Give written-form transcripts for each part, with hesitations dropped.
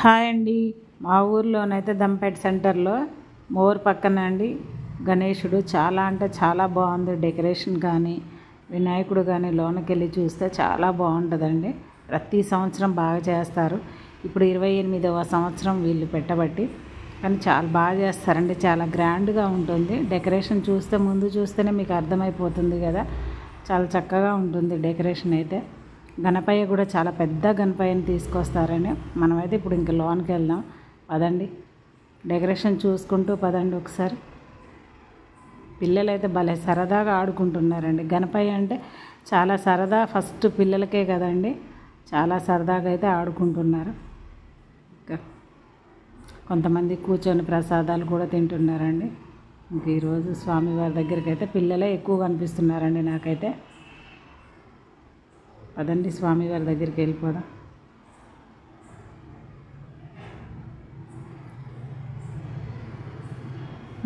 Hi అండి. మా ఊర్లోనైతే దంపేట సెంటర్లో మోర్ పక్కన అండి గణేశుడు చాలా అంటే చాలా బాగుంది. డెకరేషన్ కానీ వినాయకుడు కానీ లోనకి వెళ్ళి చూస్తే చాలా బాగుంటుందండి. ప్రతి సంవత్సరం బాగా చేస్తారు. ఇప్పుడు 28వ సంవత్సరం వీళ్ళు పెట్టబట్టి, కానీ చాలా బాగా చేస్తారండి. చాలా గ్రాండ్గా ఉంటుంది. డెకరేషన్ చూస్తే ముందు చూస్తేనే మీకు అర్థమైపోతుంది కదా, చాలా చక్కగా ఉంటుంది డెకరేషన్ అయితే. గణపయ్య కూడా చాలా పెద్ద గణపయ్యని తీసుకొస్తారని. మనమైతే ఇప్పుడు ఇంక లోనికి వెళ్దాం పదండి. డెకరేషన్ చూసుకుంటూ పదండి ఒకసారి. పిల్లలైతే భలే సరదాగా ఆడుకుంటున్నారండి. గణపయ్య అంటే చాలా సరదా, ఫస్ట్ పిల్లలకే కదండి, చాలా సరదాగా అయితే ఆడుకుంటున్నారు. కొంతమంది కూర్చొని ప్రసాదాలు కూడా తింటున్నారండి. ఇంక ఈరోజు స్వామివారి దగ్గరికి అయితే పిల్లలే ఎక్కువ కనిపిస్తున్నారండి నాకైతే. పదండి స్వామివారి దగ్గరికి వెళ్ళిపోదాం.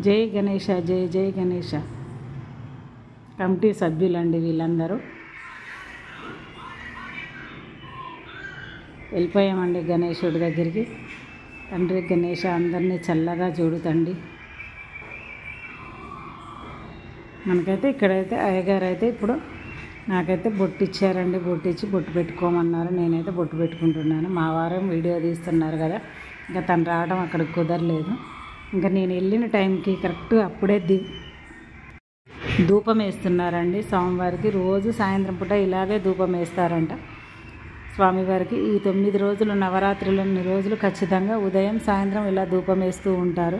జై గణేష, జై జై గణేష. కమిటీ సభ్యులండి వీళ్ళందరూ. వెళ్ళిపోయామండి గణేశుడి దగ్గరికి. తండ్రి గణేష అందరినీ చల్లగా చూడు తండ్రి. మనకైతే ఇక్కడైతే అయ్యగారు అయితే ఇప్పుడు నాకైతే బొట్టు ఇచ్చారండి. బొట్టు ఇచ్చి బొట్టు పెట్టుకోమన్నారు. నేనైతే బొట్టు పెట్టుకుంటున్నాను. మా వారం వీడియో తీస్తున్నారు కదా, ఇంకా తను రావడం అక్కడికి కుదరలేదు. ఇంకా నేను వెళ్ళిన టైంకి కరెక్ట్ అప్పుడే ధూపం వేస్తున్నారండి స్వామివారికి. రోజు సాయంత్రం పూట ఇలాగే ధూపం వేస్తారంట స్వామివారికి. ఈ 9 రోజులు నవరాత్రులన్ని రోజులు ఖచ్చితంగా ఉదయం సాయంత్రం ఇలా ధూపం వేస్తూ ఉంటారు.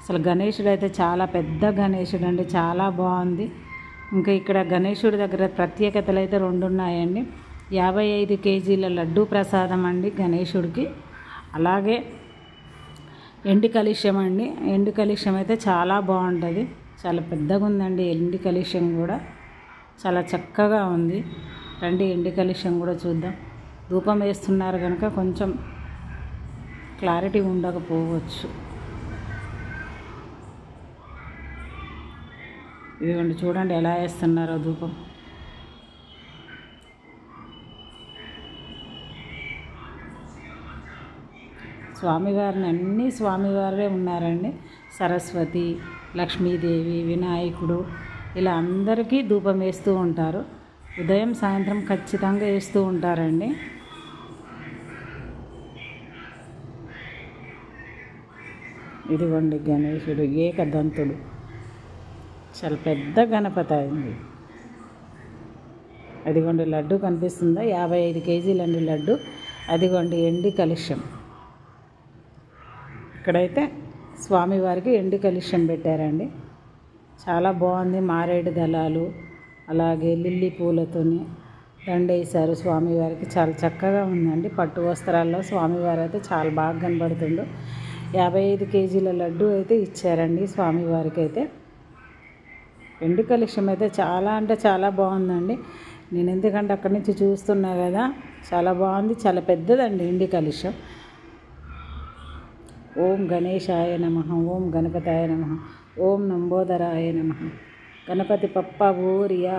అసలు గణేశుడు అయితే చాలా పెద్ద గణేశుడు అండి, చాలా బాగుంది. ఇంకా ఇక్కడ గణేశుడి దగ్గర ప్రత్యేకతలు అయితే 2 ఉన్నాయండి. 55 కేజీల లడ్డూ ప్రసాదం అండి గణేశుడికి. అలాగే ఎండి కలశం అండి. ఎండి కలశం అయితే చాలా బాగుంటుంది, చాలా పెద్దగా ఉందండి. ఎండి కలశం కూడా చాలా చక్కగా ఉంది. రండి ఎండి కలశం కూడా చూద్దాం. ధూపం వేస్తున్నారు కనుక కొంచెం క్లారిటీ ఉండకపోవచ్చు. ఇదిగోండి చూడండి ఎలా వేస్తున్నారో ధూపం. స్వామివారిని అన్నీ స్వామివారే ఉన్నారండి. సరస్వతి, లక్ష్మీదేవి, వినాయకుడు ఇలా అందరికీ ధూపం వేస్తూ ఉంటారు. ఉదయం సాయంత్రం ఖచ్చితంగా వేస్తూ ఉంటారండి. ఇదిగోండి గణేశుడు ఏకదంతుడు, చాలా పెద్ద గణపతి అయింది. అదిగోండి లడ్డు కనిపిస్తుందా, 55 కేజీలండి లడ్డు. అదిగోండి ఎండి కలశం. ఇక్కడైతే స్వామివారికి ఎండి కలశం పెట్టారండి. చాలా బాగుంది. మారేడు దళాలు అలాగే లిల్లీ పూలతోని దండేశారు స్వామివారికి. చాలా చక్కగా ఉందండి. పట్టు వస్త్రాల్లో స్వామివారు అయితే చాలా బాగా కనబడుతుండు. 55 కేజీల లడ్డు అయితే ఇచ్చారండి స్వామివారికి అయితే. ఎండు కలశం అయితే చాలా అంటే చాలా బాగుందండి. నేను ఎందుకంటే అక్కడి నుంచి చూస్తున్నా కదా, చాలా బాగుంది. చాలా పెద్దదండి ఎండి కలశం. ఓం గణేశాయ నమః, ఓం గణపతాయ నమః, ఓం నంబోదరాయ నమః, గణపతి పప్ప ఊరియా.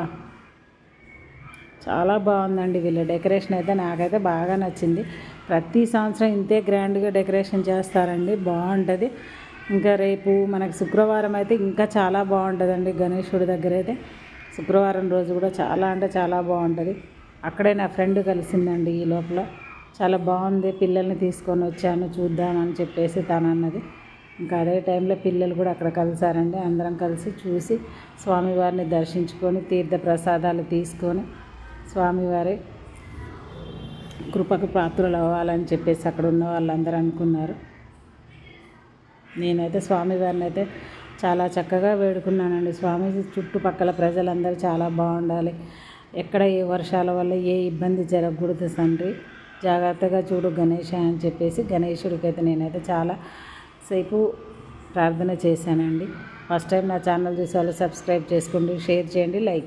చాలా బాగుందండి వీళ్ళ డెకరేషన్ అయితే. నాకైతే బాగా నచ్చింది. ప్రతి సంవత్సరం ఇంతే గ్రాండ్గా డెకరేషన్ చేస్తారండి, బాగుంటుంది. ఇంకా రేపు మనకు శుక్రవారం అయితే ఇంకా చాలా బాగుంటుందండి గణేశుడి దగ్గర అయితే. శుక్రవారం రోజు కూడా చాలా అంటే చాలా బాగుంటుంది. అక్కడే నా ఫ్రెండ్ కలిసిందండి ఈ లోపల. చాలా బాగుంది, పిల్లల్ని తీసుకొని వచ్చాను చూద్దామని చెప్పేసి తను అన్నది. ఇంకా అదే టైంలో పిల్లలు కూడా అక్కడ కలిసారండి. అందరం కలిసి చూసి స్వామివారిని దర్శించుకొని తీర్థ ప్రసాదాలు తీసుకొని స్వామివారి కృపకు పాత్రలు అవ్వాలని చెప్పేసి అక్కడ ఉన్న వాళ్ళందరూ అనుకున్నారు. నేనైతే స్వామివారిని అయితే చాలా చక్కగా వేడుకున్నానండి. స్వామి చుట్టుపక్కల ప్రజలందరూ చాలా బాగుండాలి, ఎక్కడ ఏ వర్షాల వల్ల ఏ ఇబ్బంది జరగకూడదు తండ్రి, జాగ్రత్తగా చూడు గణేష అని చెప్పేసి గణేశుడికి అయితే నేనైతే చాలా సేపు ప్రార్థన చేశానండి. ఫస్ట్ టైం నా ఛానల్ చూసే వాళ్ళు సబ్స్క్రైబ్ చేసుకోండి, షేర్ చేయండి, లైక్